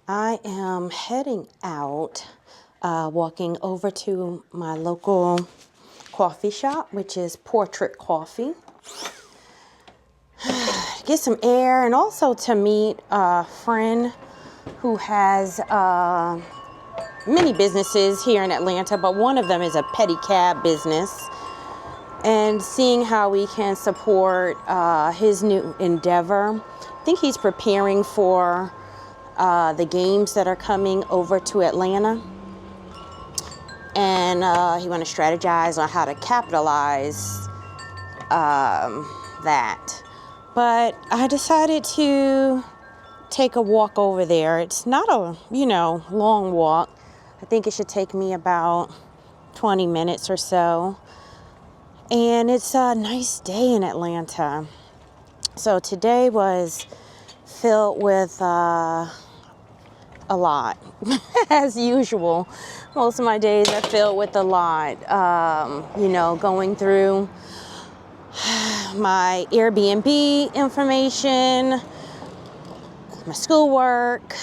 I am heading out, walking over to my local coffee shop, which is Portrait Coffee. Get some air and also to meet a friend who has many businesses here in Atlanta, but one of them is a pedicab business. And seeing how we can support his new endeavor. I think he's preparing for the games that are coming over to Atlanta. And he want to strategize on how to capitalize that. But I decided to take a walk over there. It's not a, long walk. I think it should take me about 20 minutes or so. And it's a nice day in Atlanta. So today was filled with a lot, as usual. Most of my days are filled with a lot. Going through my Airbnb information, my schoolwork,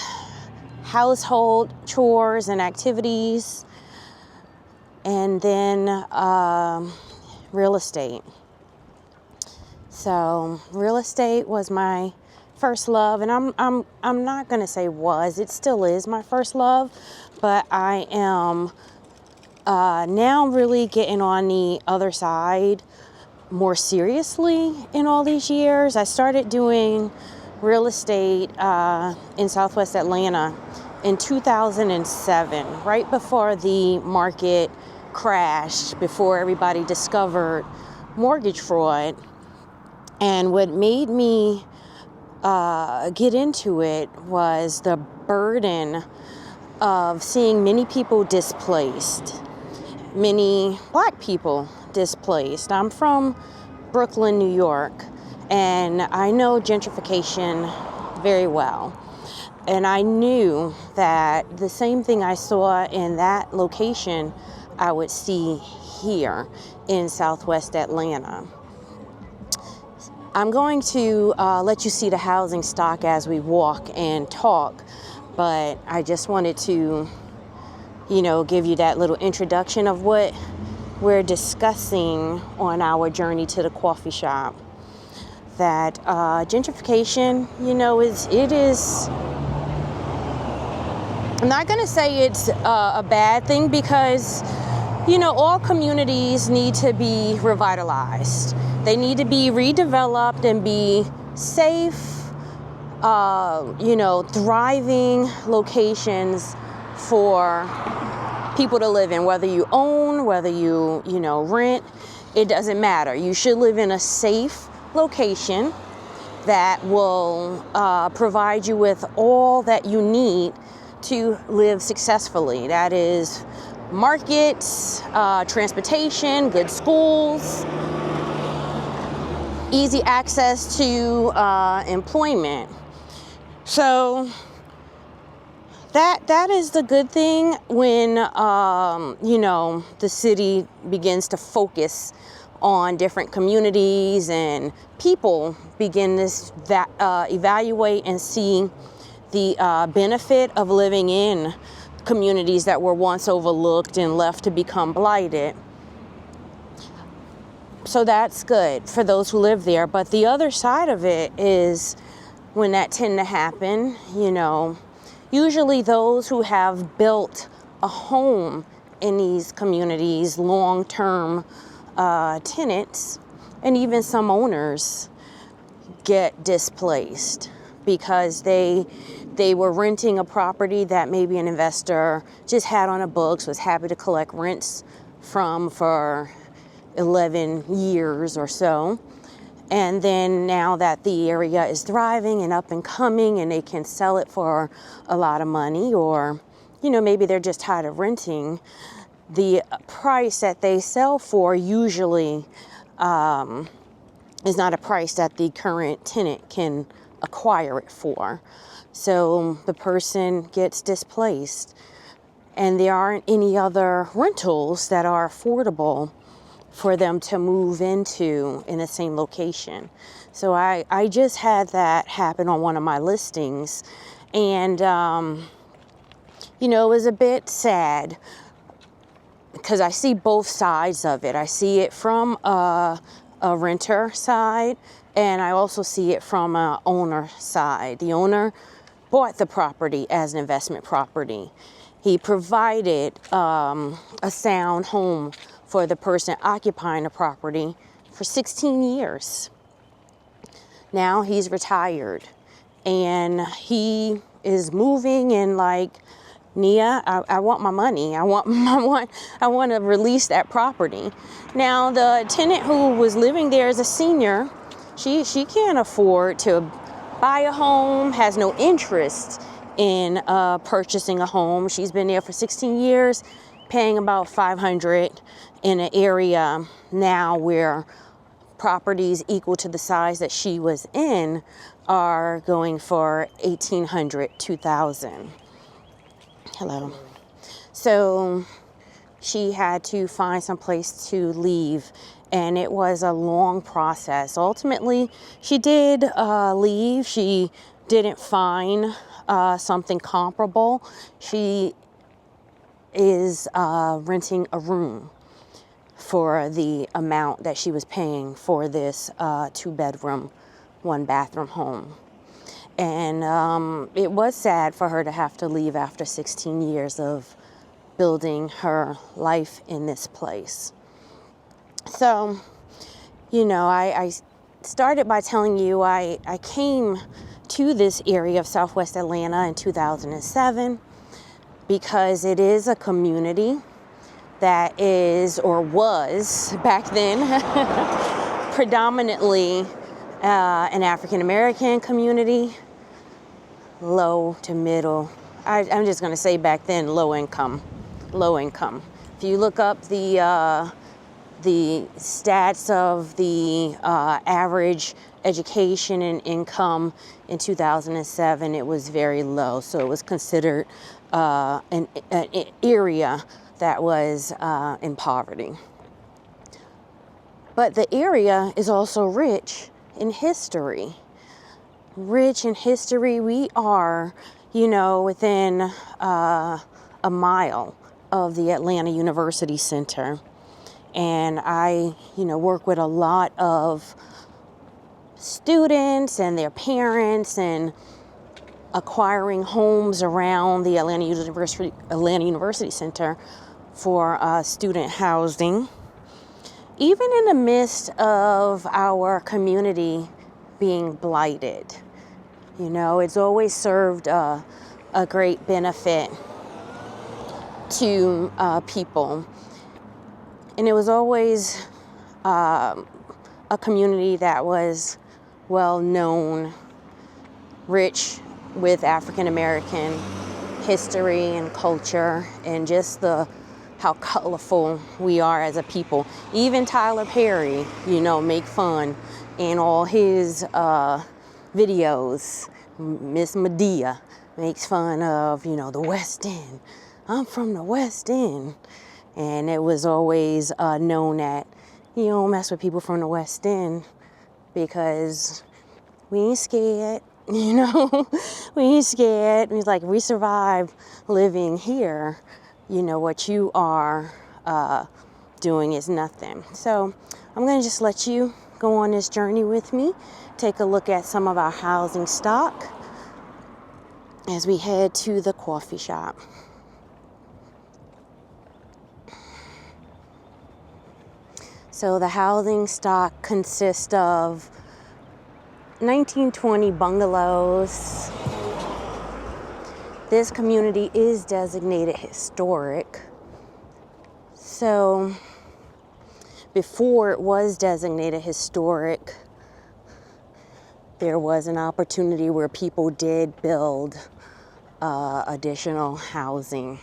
household chores and activities, and then real estate. So real estate was my first love, and I'm not gonna say was, it still is my first love, but I am now really getting on the other side more seriously in all these years. I started doing real estate in Southwest Atlanta in 2007, right before the market crashed, before everybody discovered mortgage fraud. And what made me get into it was the burden of seeing many people displaced, many Black people displaced. I'm from Brooklyn, New York, and I know gentrification very well. And I knew that the same thing I saw in that location I would see here in Southwest Atlanta. I'm going to let you see the housing stock as we walk and talk, but I just wanted to, give you that little introduction of what we're discussing on our journey to the coffee shop. That gentrification, it is. I'm not going to say it's a bad thing because, all communities need to be revitalized. They need to be redeveloped and be safe, thriving locations for people to live in, whether you own, whether you, rent, it doesn't matter. You should live in a safe location that will provide you with all that you need to live successfully. That is markets, transportation, good schools, easy access to employment. So that is the good thing when the city begins to focus on different communities and people begin to evaluate and see the benefit of living in communities that were once overlooked and left to become blighted. So that's good for those who live there. But the other side of it is when that tend to happen, usually those who have built a home in these communities, long-term tenants, and even some owners get displaced because they were renting a property that maybe an investor just had on the books, was happy to collect rents from for 11 years or so. And then now that the area is thriving and up and coming and they can sell it for a lot of money, or, maybe they're just tired of renting, the price that they sell for usually is not a price that the current tenant can acquire it for. So the person gets displaced, and there aren't any other rentals that are affordable for them to move into in the same location. So I just had that happen on one of my listings, And, you know, it was a bit sad because I see both sides of it. I see it from a renter side, and I also see it from an owner side. The owner bought the property as an investment property. He provided a sound home for the person occupying the property for 16 years. Now he's retired, and he is moving and like, Nia, I want my money. I want to release that property. Now the tenant who was living there as a senior, she can't afford to buy a home, has no interest in purchasing a home. She's been there for 16 years, paying about $500 in an area now where properties equal to the size that she was in are going for $1,800, $2,000. Hello. So she had to find some place to leave, and it was a long process. Ultimately, she did leave. She didn't find something comparable. She is renting a room for the amount that she was paying for this 2-bedroom, 1-bathroom home. And it was sad for her to have to leave after 16 years of building her life in this place. So, you know, I started by telling you I came to this area of Southwest Atlanta in 2007 because it is a community that is, or was back then, predominantly an African American community, low to middle. I'm just going to say back then, low income. If you look up the stats of the average education and income in 2007, it was very low. So it was considered an area that was in poverty. But the area is also rich in history. We are, you know, within a mile of the Atlanta University Center. And I, you know, work with a lot of students and their parents and acquiring homes around the Atlanta University Center for student housing. Even in the midst of our community being blighted, you know, it's always served a great benefit to people. And it was always a community that was well known, rich with African American history and culture, and just how colorful we are as a people. Even Tyler Perry, you know, make fun in all his videos. Miss Medea makes fun of, you know, the West End. I'm from the West End. And it was always known that you don't mess with people from the West End because we ain't scared, you know. We ain't scared. It's like, we survived living here. You know, what you are doing is nothing. So I'm going to just let you go on this journey with me, take a look at some of our housing stock as we head to the coffee shop. So the housing stock consists of 1920 bungalows. This community is designated historic. So before it was designated historic, there was an opportunity where people did build additional housing,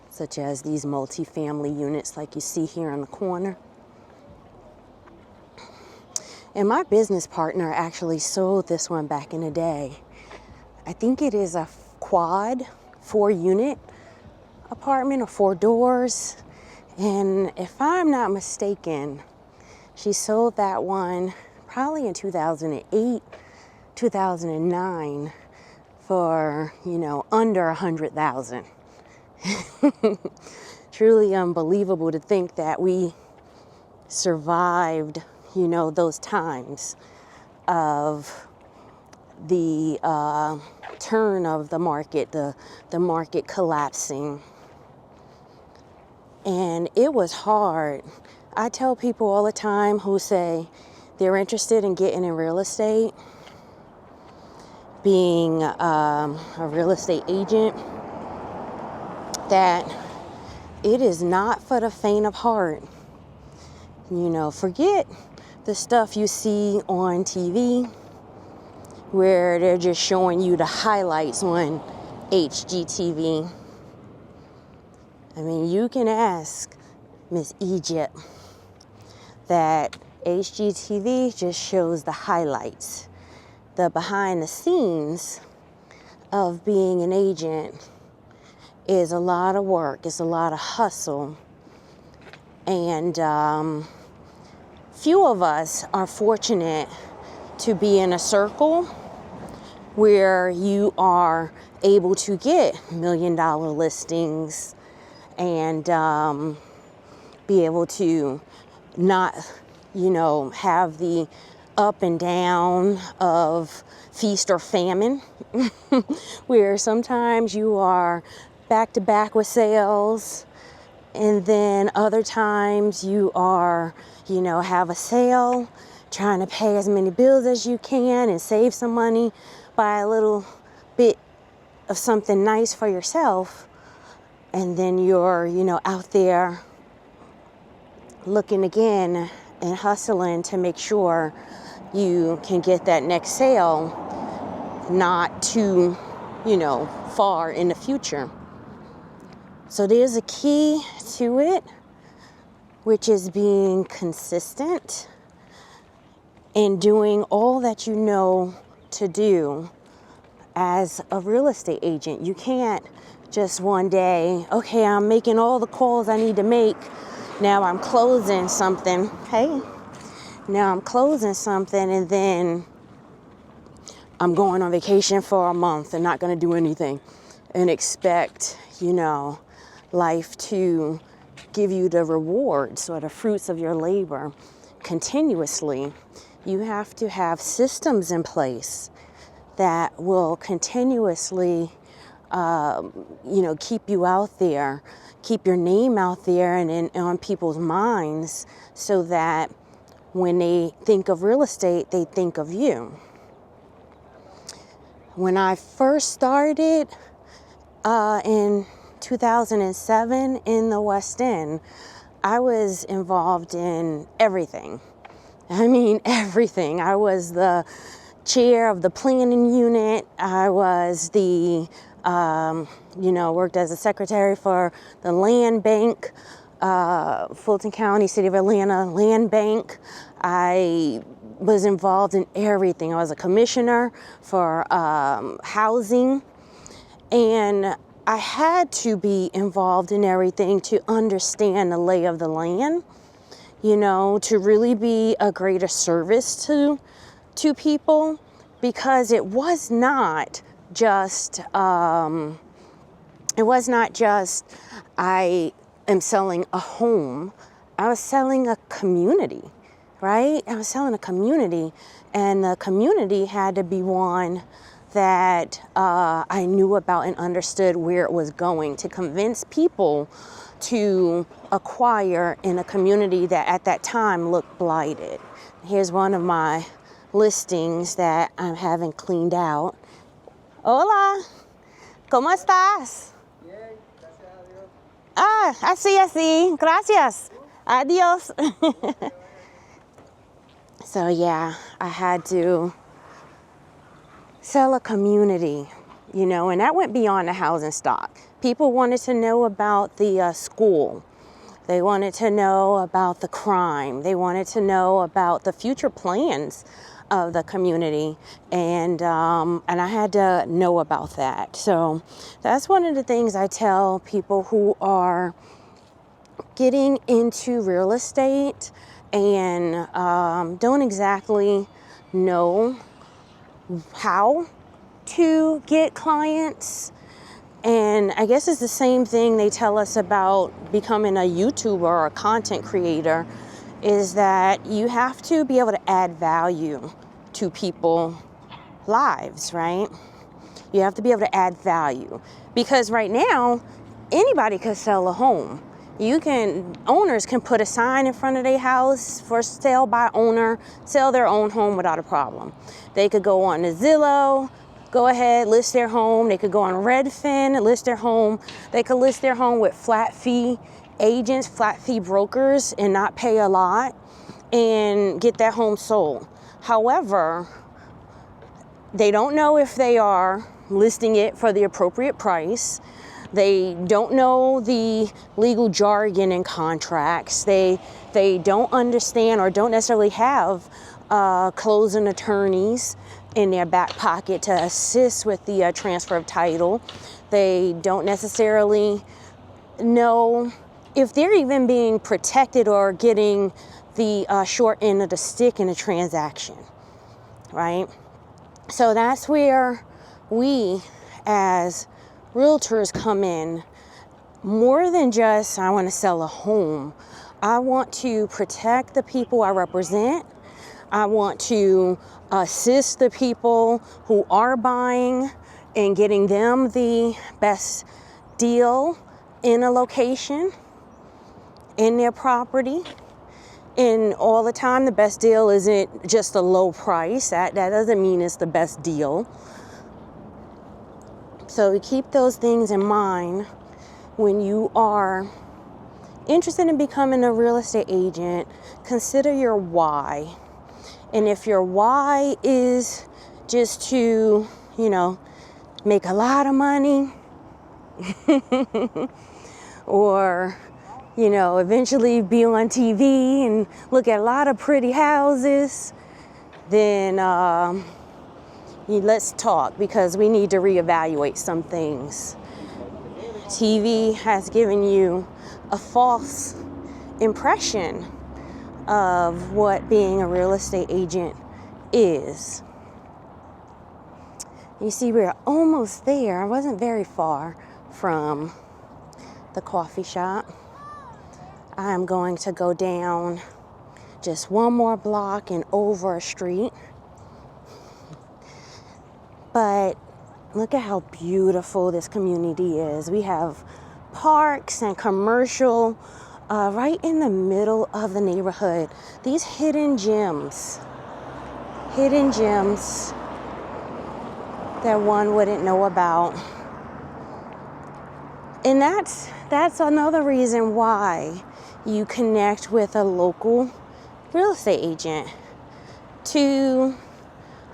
such as these multi-family units like you see here in the corner. And my business partner actually sold this one back in the day. I think it is a quad 4-unit apartment, or 4 doors. And if I'm not mistaken, she sold that one probably in 2008, 2009. for, under 100,000. Truly unbelievable to think that we survived, those times of the turn of the market, the market collapsing. And it was hard. I tell people all the time who say they're interested in getting in real estate, being a real estate agent, that it is not for the faint of heart. Forget the stuff you see on TV where they're just showing you the highlights on HGTV. I mean, you can ask Miss Egypt that HGTV just shows the highlights. The behind the scenes of being an agent is a lot of work. It's a lot of hustle. And few of us are fortunate to be in a circle where you are able to get $1 million listings and be able to not, have the up and down of feast or famine, where sometimes you are back to back with sales, and then other times you are, have a sale, trying to pay as many bills as you can and save some money, buy a little bit of something nice for yourself, and then you're, out there looking again and hustling to make sure you can get that next sale, not too, far in the future. So there's a key to it, which is being consistent and doing all that you know to do as a real estate agent. You can't just one day, okay, I'm making all the calls I need to make. Now I'm closing something. Now I'm closing something, and then I'm going on vacation for a month and not going to do anything and expect, life to give you the rewards or the fruits of your labor continuously. You have to have systems in place that will continuously, keep you out there, keep your name out there and on people's minds, so that when they think of real estate, they think of you. When I first started in 2007 in the West End, I was involved in everything. I mean, everything. I was the chair of the planning unit. I was the, worked as a secretary for the land bank, Fulton County, City of Atlanta Land Bank. I was involved in everything. I was a commissioner for housing, and I had to be involved in everything to understand the lay of the land, to really be a greater service to people, because it was not just I am selling a home. I was selling a community, right? I was selling a community, and the community had to be one that I knew about and understood where it was going, to convince people to acquire in a community that at that time looked blighted. Here's one of my listings that I'm having cleaned out. Hola, ¿cómo estás? Bien, gracias a Dios. Así, gracias. Adiós. So yeah, I had to sell a community, and that went beyond the housing stock. People wanted to know about the school. They wanted to know about the crime. They wanted to know about the future plans of the community, and I had to know about that. So that's one of the things I tell people who are getting into real estate and don't exactly know how to get clients. And I guess it's the same thing they tell us about becoming a YouTuber or a content creator, is that you have to be able to add value to people's lives, right? You have to be able to add value, because right now anybody could sell a home. Owners can put a sign in front of their house for sale by owner, sell their own home without a problem. They could go on to Zillow, go ahead, list their home. They could go on Redfin, list their home. They could list their home with flat fee agents, flat fee brokers, and not pay a lot and get that home sold. However, they don't know if they are listing it for the appropriate price. They don't know the legal jargon and contracts. They don't understand or don't necessarily have closing attorneys in their back pocket to assist with the transfer of title. They don't necessarily know if they're even being protected or getting the short end of the stick in a transaction, right? So that's where we as realtors come in. More than just, I want to sell a home. I want to protect the people I represent. I want to assist the people who are buying and getting them the best deal in a location, in their property. And all the time, the best deal isn't just a low price. That doesn't mean it's the best deal. So keep those things in mind when you are interested in becoming a real estate agent. Consider your why. And if your why is just to, make a lot of money or, eventually be on TV and look at a lot of pretty houses, then let's talk, because we need to reevaluate some things. TV has given you a false impression of what being a real estate agent is. You see, we're almost there. I wasn't very far from the coffee shop. I'm going to go down just one more block and over a street. But look at how beautiful this community is. We have parks and commercial right in the middle of the neighborhood. These hidden gems that one wouldn't know about. And that's another reason why you connect with a local real estate agent, to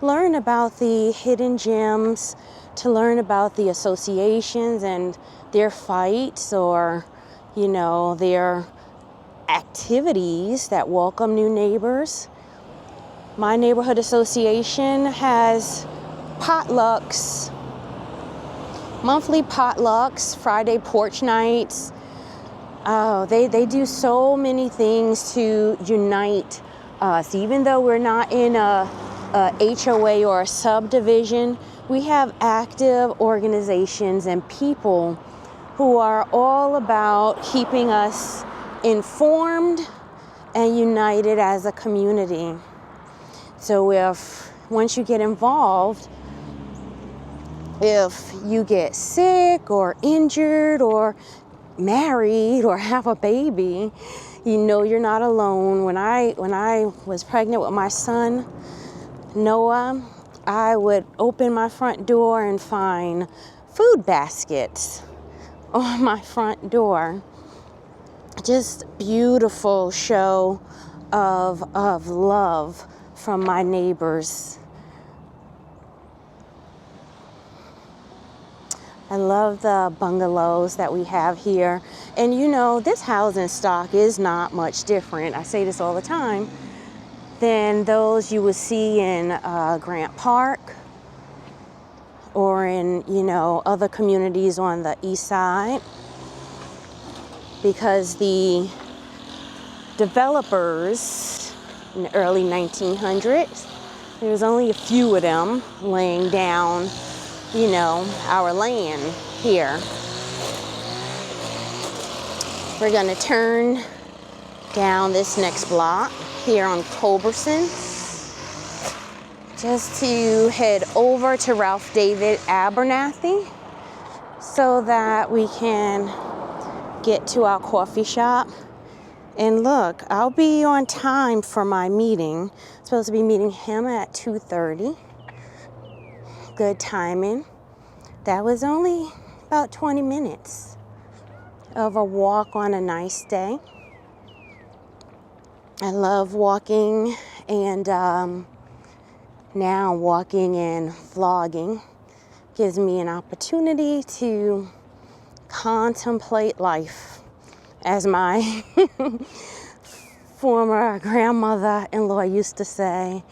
learn about the hidden gems, to learn about the associations and their fights, or their activities that welcome new neighbors. My neighborhood association has potlucks, monthly potlucks, Friday porch nights. They do so many things to unite us. Even though we're not in a HOA or a subdivision, we have active organizations and people who are all about keeping us informed and united as a community. So once you get involved, if you get sick or injured or married or have a baby, you're not alone. When I was pregnant with my son, Noah, I would open my front door and find food baskets on my front door. Just beautiful show of love from my neighbors. I love the bungalows that we have here. And this housing stock is not much different, I say this all the time, than those you would see in Grant Park or in, other communities on the east side. Because the developers in the early 1900s, there was only a few of them laying down our land here. We're gonna turn down this next block here on Culberson just to head over to Ralph David Abernathy so that we can get to our coffee shop. And look, I'll be on time for my meeting. I'm supposed to be meeting him at 2:30. Good timing. That was only about 20 minutes of a walk on a nice day. I love walking, and now walking and vlogging gives me an opportunity to contemplate life, as my former grandmother-in-law used to say,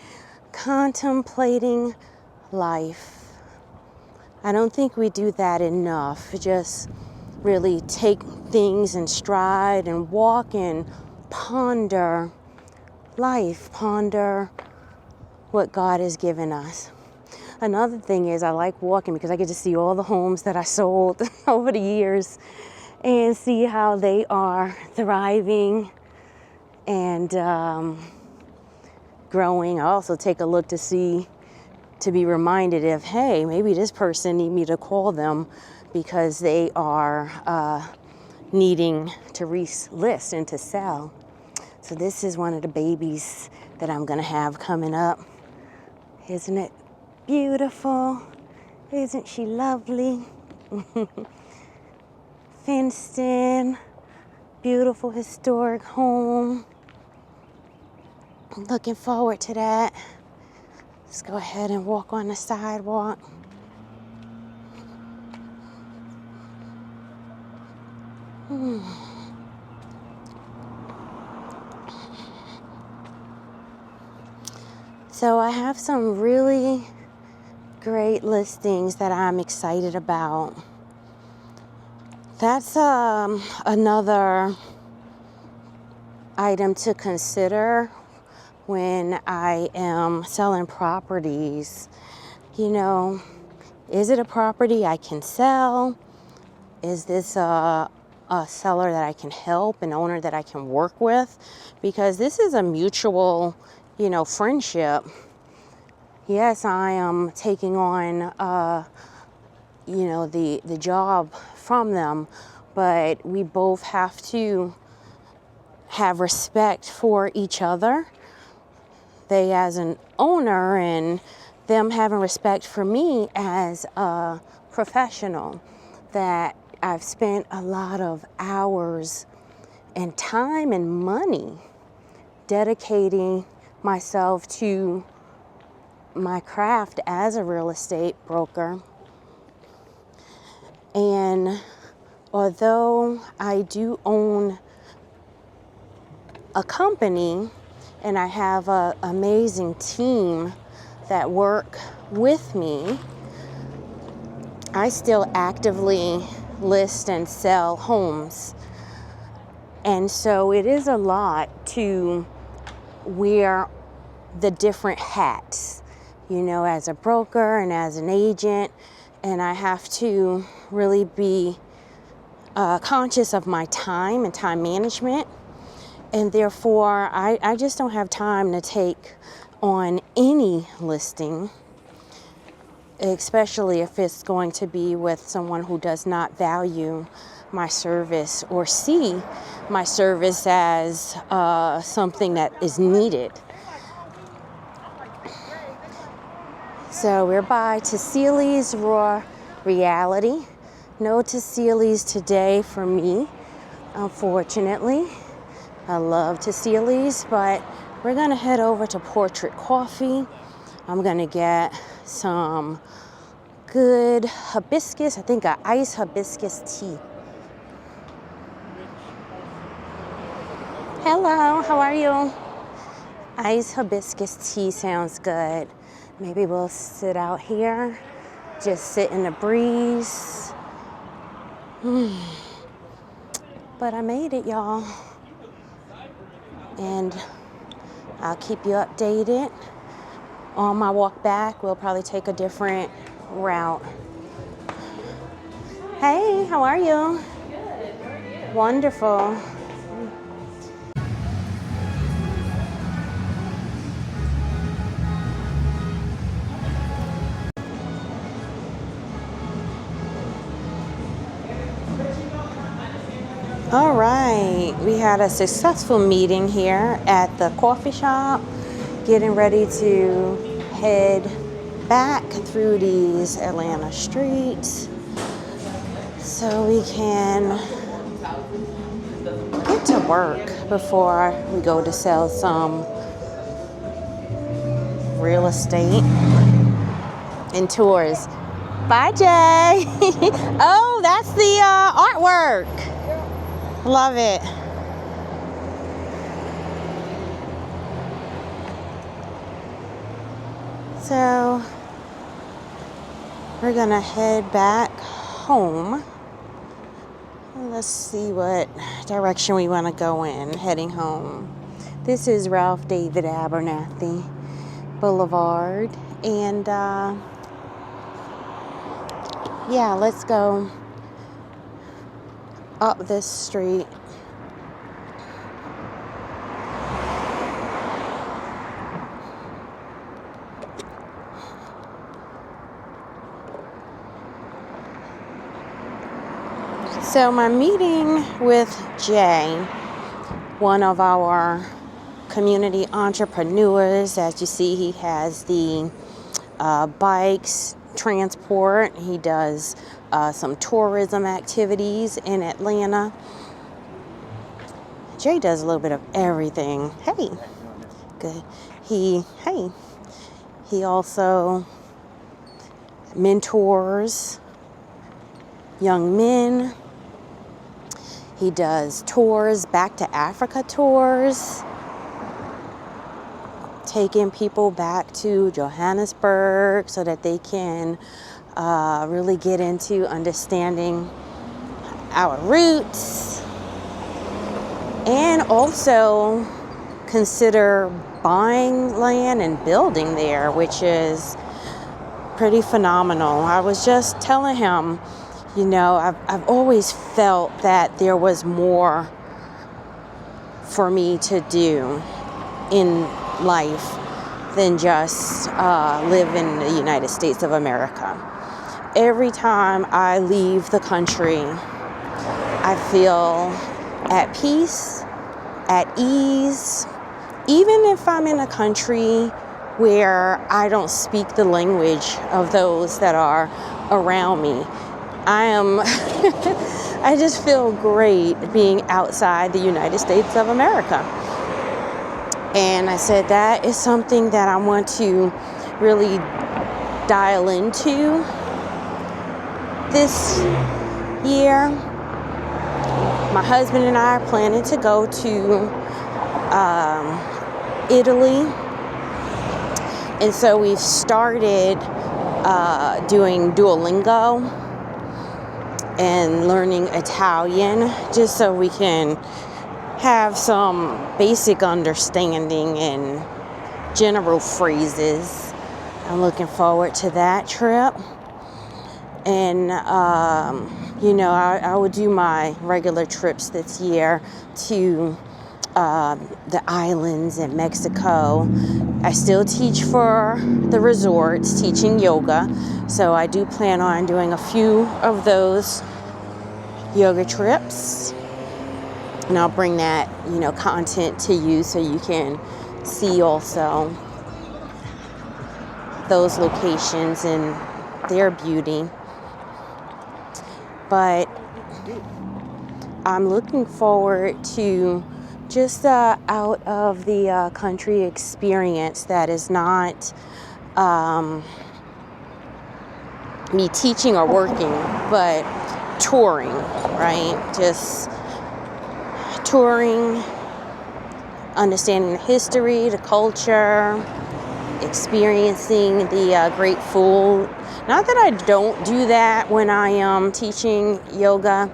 contemplating life. I don't think we do that enough. Just really take things in stride and walk and ponder life, ponder what God has given us. Another thing is I like walking because I get to see all the homes that I sold over the years and see how they are thriving and growing. I also take a look to be reminded of, hey, maybe this person need me to call them because they are needing to relist and to sell. So this is one of the babies that I'm gonna have coming up. Isn't it beautiful? Isn't she lovely? Fenced in, beautiful historic home. I'm looking forward to that. Let's go ahead and walk on the sidewalk. So I have some really great listings that I'm excited about. That's another item to consider when I am selling properties. Is it a property I can sell? Is this a seller that I can help, an owner that I can work with? Because this is a mutual, friendship. Yes, I am taking on, the job from them, but we both have to have respect for each other. They as an owner and them having respect for me as a professional, that I've spent a lot of hours and time and money dedicating myself to my craft as a real estate broker. And although I do own a company and I have an amazing team that work with me, I still actively list and sell homes. And so it is a lot to wear the different hats, as a broker and as an agent. And I have to really be conscious of my time and time management. And therefore, I just don't have time to take on any listing, especially if it's going to be with someone who does not value my service or see my service as something that is needed. So we're by Tassili's Raw Reality. No Tassili's today for me, unfortunately. I love Tassili's, but we're gonna head over to Portrait Coffee. I'm gonna get some good hibiscus, I think an iced hibiscus tea. Hello, how are you? Iced hibiscus tea sounds good. Maybe we'll sit out here, just sit in the breeze. But I made it, y'all. And I'll keep you updated. On my walk back, we'll probably take a different route. Hey, how are you? Good. How are you? Wonderful. All right, we had a successful meeting here at the coffee shop, getting ready to head back through these Atlanta streets so we can get to work before we go to sell some real estate and tours. Bye, Jay. Oh, that's the artwork. Love it. So we're gonna head back home. Let's see what direction we want to go in heading home. This is Ralph David Abernathy Boulevard, and yeah, let's go up this street. So my meeting with Jay, one of our community entrepreneurs, as you see, he has the bikes, transport. He does some tourism activities in Atlanta. Jay does a little bit of everything. Hey, good. He also mentors young men. He does tours, back to Africa tours, taking people back to Johannesburg so that they can really get into understanding our roots, and also consider buying land and building there, which is pretty phenomenal. I was just telling him, you know, I've always felt that there was more for me to do in life than just live in the United States of America. Every time I leave the country, I feel at peace, at ease, even if I'm in a country where I don't speak the language of those that are around me. I just feel great being outside the United States of America. And I said that is something that I want to really dial into this year. My husband and I are planning to go to Italy. And so we've started doing Duolingo and learning Italian, just so we can have some basic understanding and general phrases. I'm looking forward to that trip. And, you know, I would do my regular trips this year to the islands in Mexico. I still teach for the resorts, teaching yoga. So I do plan on doing a few of those yoga trips. And I'll bring that, you know, content to you so you can see also those locations and their beauty. But I'm looking forward to just out of the country experience that is not me teaching or working, but touring, right? Just touring, understanding the history, the culture, experiencing the great food. Not that I don't do that when I am teaching yoga.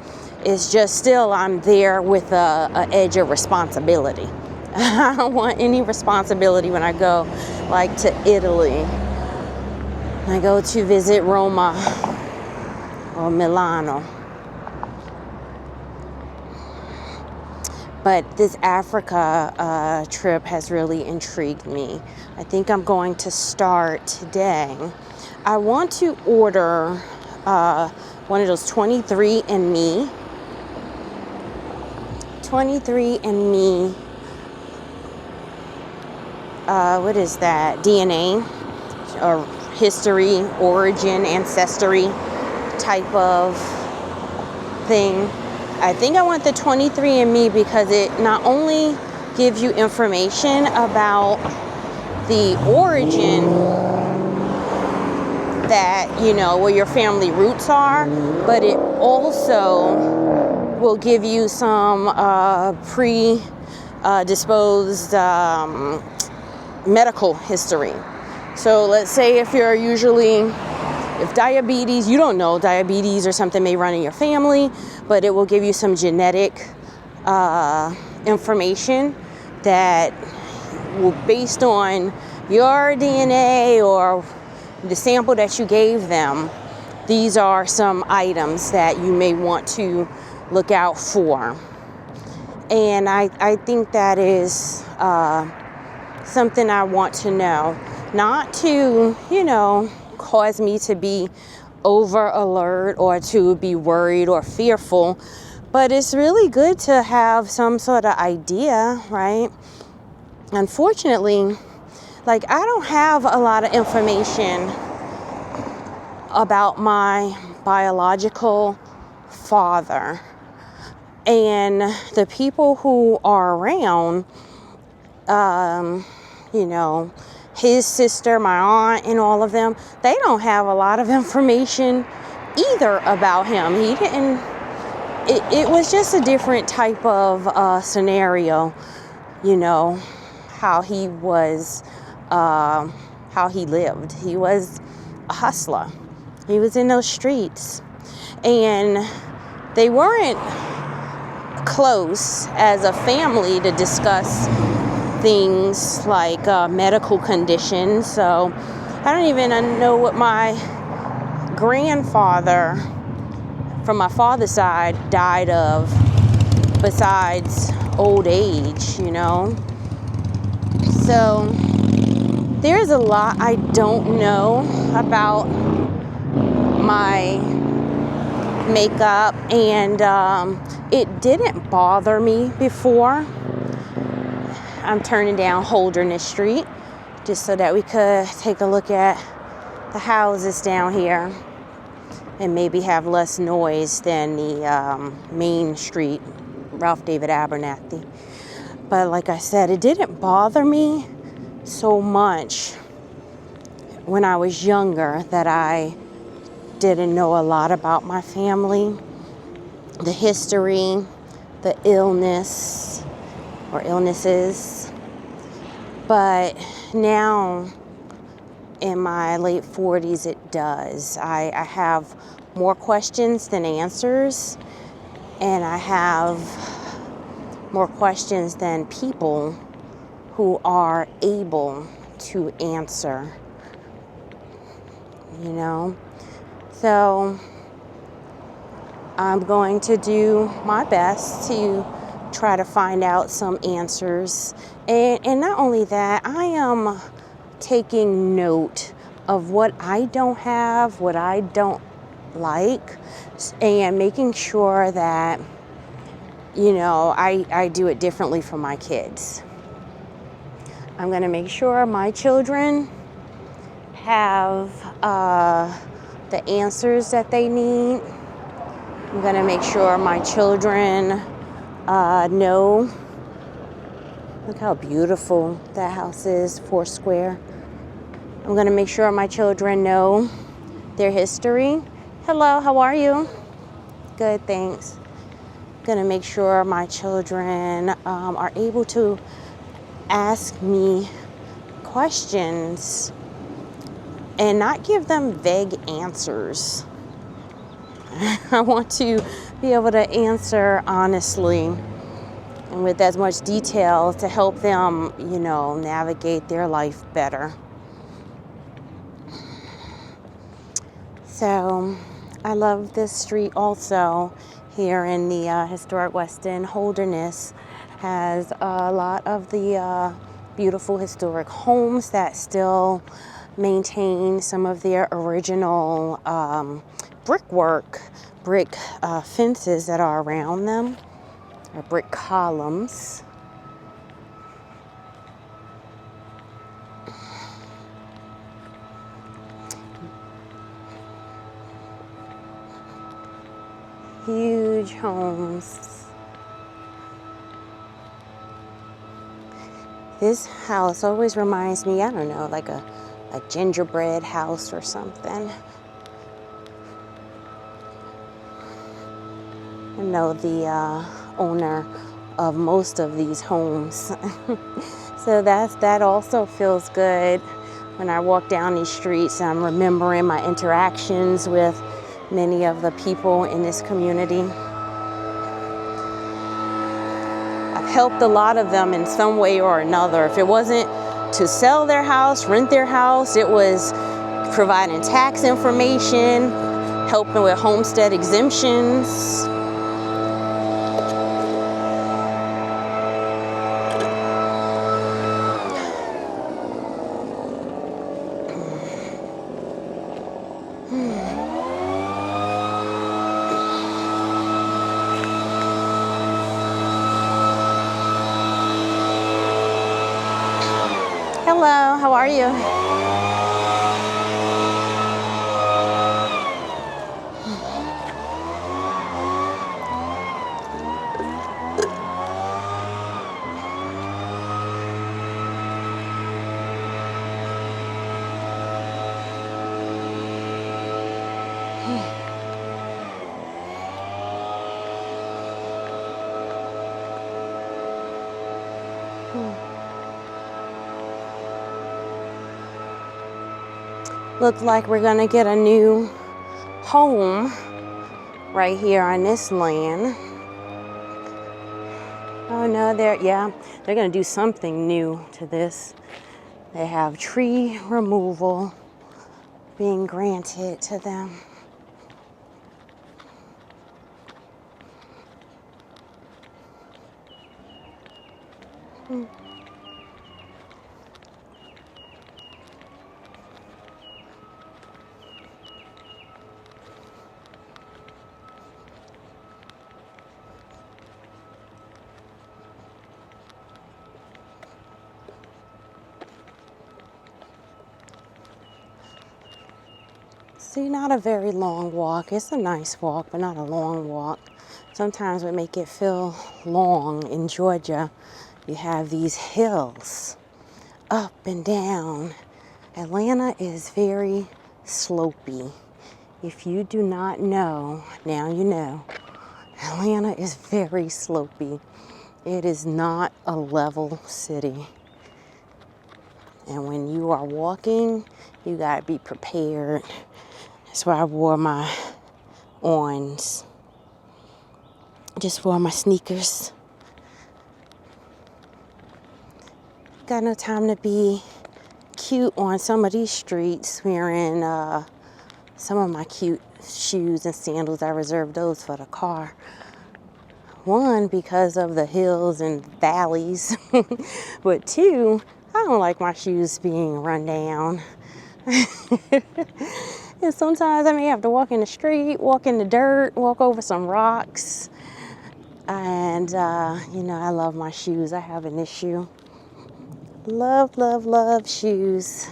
It's just still I'm there with a edge of responsibility. I don't want any responsibility when I go like to Italy. I go to visit Roma or Milano. But this Africa trip has really intrigued me. I think I'm going to start today. I want to order one of those 23andMe. 23andMe. What is that? DNA or history, origin, ancestry type of thing. I think I want the 23andMe because it not only gives you information about the origin that, you know, where your family roots are, but it also will give you some predisposed medical history. So let's say if diabetes, you don't know diabetes or something may run in your family, but it will give you some genetic information that will, based on your DNA or the sample that you gave them, these are some items that you may want to look out for. And I think that is something I want to know. Not to, you know, cause me to be over alert or to be worried or fearful, but it's really good to have some sort of idea, right? Unfortunately, like, I don't have a lot of information about my biological father, and the people who are around, you know, his sister, my aunt, and all of them, they don't have a lot of information either about him. He didn't, it was just a different type of scenario, you know, how he was, how he lived. He was a hustler. He was in those streets, and they weren't close as a family to discuss things like medical conditions. So I don't even know what my grandfather from my father's side died of besides old age, you know. So there's a lot I don't know about my makeup, and it didn't bother me before. I'm turning down Holderness Street just so that we could take a look at the houses down here and maybe have less noise than the main street, Ralph David Abernathy. But like I said, it didn't bother me so much when I was younger that I didn't know a lot about my family, the history, the illnesses. But now in my late 40s, it does. I have more questions than answers, and I have more questions than people who are able to answer, you know. So I'm going to do my best to try to find out some answers. And not only that, I am taking note of what I don't have, what I don't like, and making sure that, you know, I do it differently for my kids. I'm going to make sure my children have the answers that they need. I'm going to make sure my children know. Look how beautiful that house is, Foursquare. I'm going to make sure my children know their history. Hello, how are you? Good, thanks. I'm going to make sure my children are able to ask me questions and not give them vague answers. I want to be able to answer honestly and with as much detail to help them, you know, navigate their life better. So I love this street also here in the historic West End, Holderness. has a lot of the beautiful historic homes that still maintain some of their original brick fences that are around them, or brick columns. Huge homes. This house always reminds me, I don't know, like a gingerbread house or something. I know the owner of most of these homes. So that also feels good when I walk down these streets. I'm remembering my interactions with many of the people in this community. I've helped a lot of them in some way or another. If it wasn't to sell their house, rent their house, it was providing tax information, helping with homestead exemptions. Hello, how are you? Looks like we're gonna get a new home right here on this land. Oh no, they're gonna do something new to this. They have tree removal being granted to them. See, not a very long walk. It's a nice walk, but not a long walk. Sometimes we make it feel long in Georgia. You have these hills up and down. Atlanta is very slopey. If you do not know, now you know. Atlanta is very slopey. It is not a level city. And when you are walking, you gotta be prepared. That's why I wore my ons. Just wore my sneakers. Got no time to be cute on some of these streets wearing some of my cute shoes and sandals. I reserved those for the car. One, because of the hills and valleys. But two, I don't like my shoes being run down. And sometimes I may have to walk in the street, walk in the dirt, walk over some rocks. And, I love my shoes. I have an issue. Love, love, love shoes.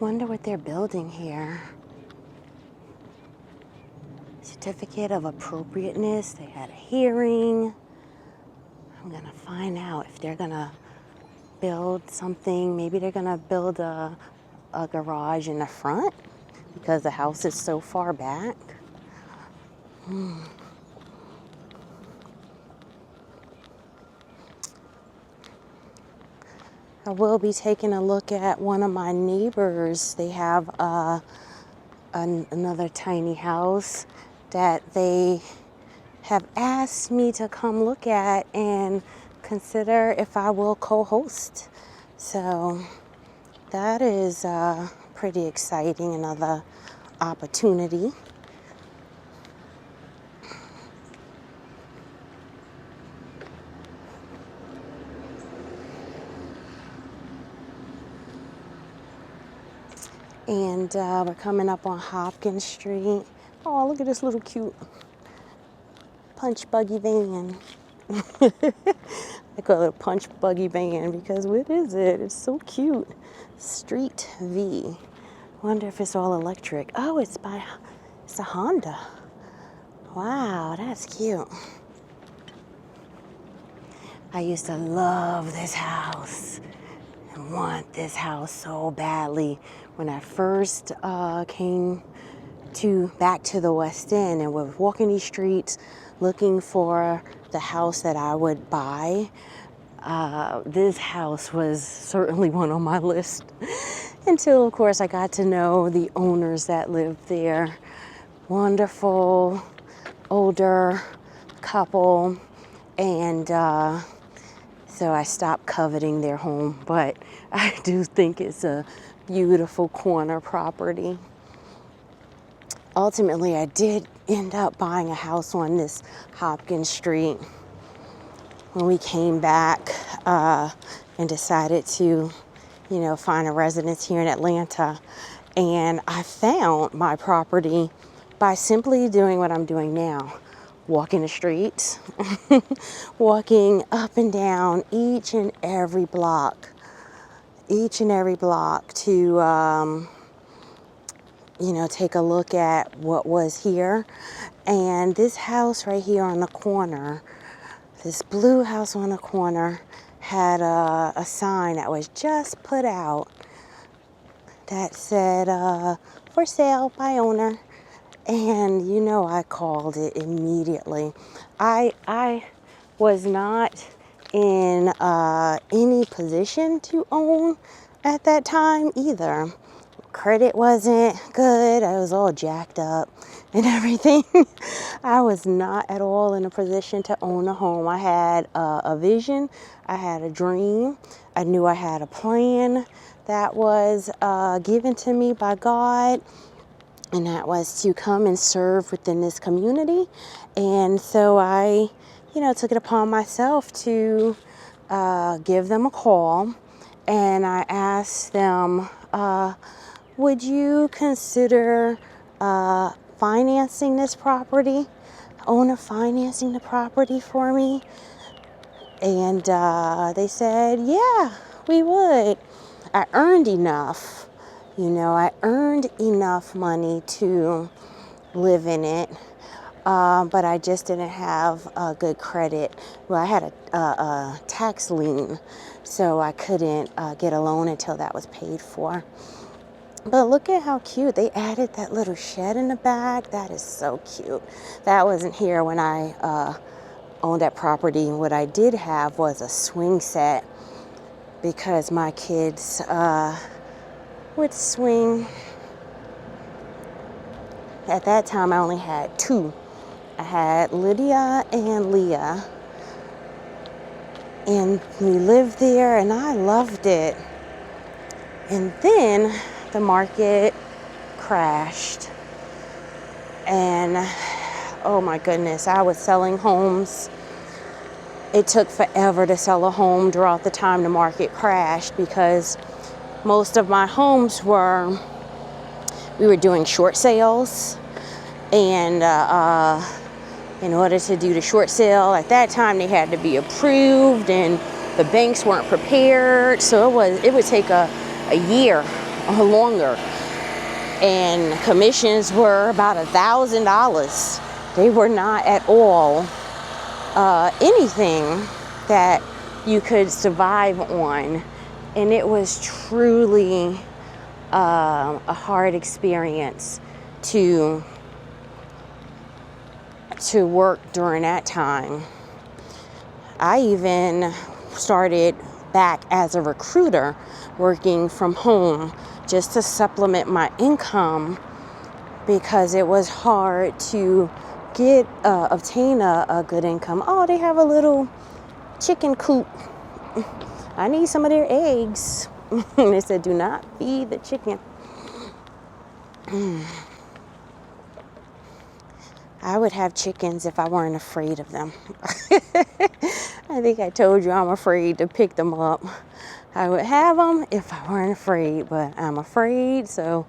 Wonder what they're building here. Certificate of appropriateness. They had a hearing. I'm going to find out if they're going to build something. Maybe they're going to build a garage in the front because the house is so far back. I will be taking a look at one of my neighbors. They have another tiny house that they have asked me to come look at and consider if I will co-host. So that is pretty exciting, another opportunity. And we're coming up on Hopkins Street. Oh, look at this little cute punch buggy van. I call it a punch buggy van because what is it? It's so cute. Street V. Wonder if it's all electric. Oh, it's a Honda. Wow, that's cute. I used to love this house and want this house so badly. When I first came back to the West End and was walking these streets looking for the house that I would buy, this house was certainly one on my list. Until, of course, I got to know the owners that lived there. Wonderful, older couple. And so I stopped coveting their home. But I do think it's a beautiful corner property. Ultimately, I did end up buying a house on this Hopkins Street when we came back and decided to, find a residence here in Atlanta. And I found my property by simply doing what I'm doing now. Walking the streets, walking up and down each and every block to, take a look at what was here. And this house right here on the corner, this blue house on the corner, had a sign that was just put out that said, for sale by owner. And I called it immediately. I was not in any position to own at that time either. Credit wasn't good. I was all jacked up and everything. I was not at all in a position to own a home. I had a vision. I had a dream. I knew I had a plan that was given to me by God. And that was to come and serve within this community. And so I, took it upon myself to give them a call. And I asked them, would you consider financing this property? Owner financing the property for me? And they said, yeah, we would. I earned enough. I earned enough money to live in it, but I just didn't have good credit. Well, I had a tax lien, so I couldn't get a loan until that was paid for. But look at how cute. They added that little shed in the back. That is so cute. That wasn't here when I owned that property. What I did have was a swing set because my kids would swing. At that time, I only had two. I had Lydia and Leah. And we lived there, and I loved it. And then the market crashed. And, oh my goodness, I was selling homes. It took forever to sell a home throughout the time the market crashed because most of my homes we were doing short sales, and in order to do the short sale at that time, they had to be approved, and the banks weren't prepared, so it would take a year or longer, and commissions were about $1,000. They were not at all anything that you could survive on. And it was truly a hard experience to work during that time. I even started back as a recruiter, working from home just to supplement my income because it was hard to obtain a good income. Oh, they have a little chicken coop. I need some of their eggs. They said, do not feed the chicken. I would have chickens if I weren't afraid of them. I think I told you I'm afraid to pick them up. I would have them if I weren't afraid, but I'm afraid, so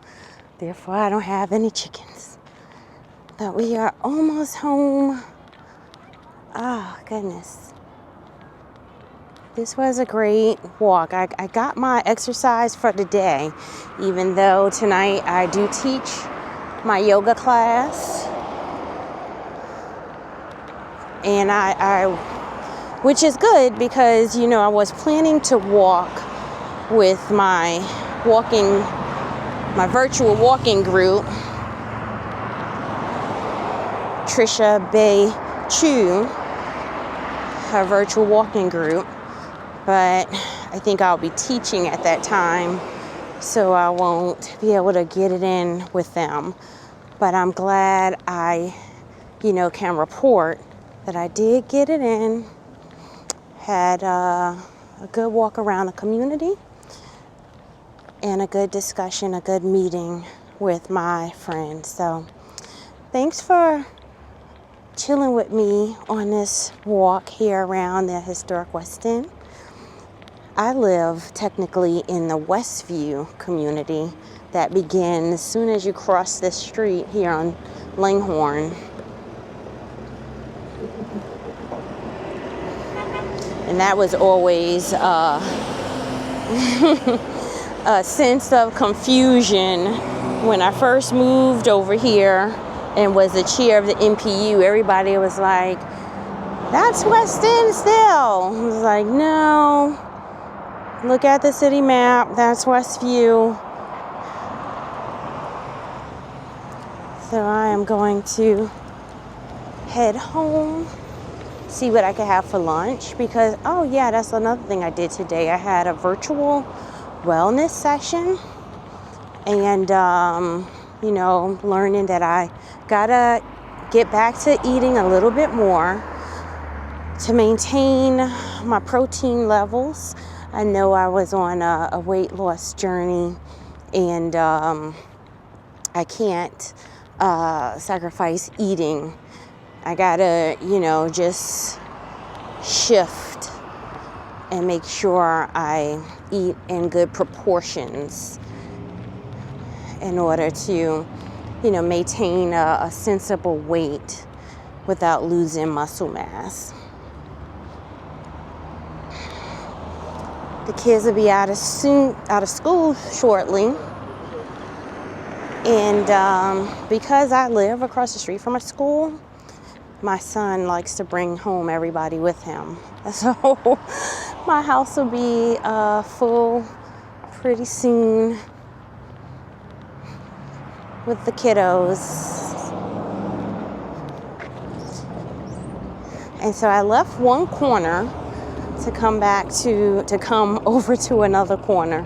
therefore I don't have any chickens. But we are almost home. Oh, goodness. This was a great walk. I got my exercise for the day, even though tonight I do teach my yoga class. And which is good because, I was planning to walk with my virtual walking group, Trisha Bay Chu, her virtual walking group, but I think I'll be teaching at that time, so I won't be able to get it in with them. But I'm glad I, can report that I did get it in, had a good walk around the community, and a good discussion, a good meeting with my friends. So thanks for chilling with me on this walk here around the historic West End. I live technically in the Westview community that begins as soon as you cross this street here on Langhorne. And that was always a sense of confusion when I first moved over here and was the chair of the NPU. Everybody was like, that's West End still. I was like, no, look at the city map, that's Westview. So I am going to head home, see what I can have for lunch, because, oh yeah, that's another thing I did today. I had a virtual wellness session, and, learning that I gotta get back to eating a little bit more to maintain my protein levels. I know I was on a weight loss journey, and I can't sacrifice eating. I gotta, just shift and make sure I eat in good proportions in order to, maintain a sensible weight without losing muscle mass. The kids will be out of school shortly. And because I live across the street from a school, my son likes to bring home everybody with him. So my house will be full pretty soon with the kiddos. And so I left one corner to come over to another corner.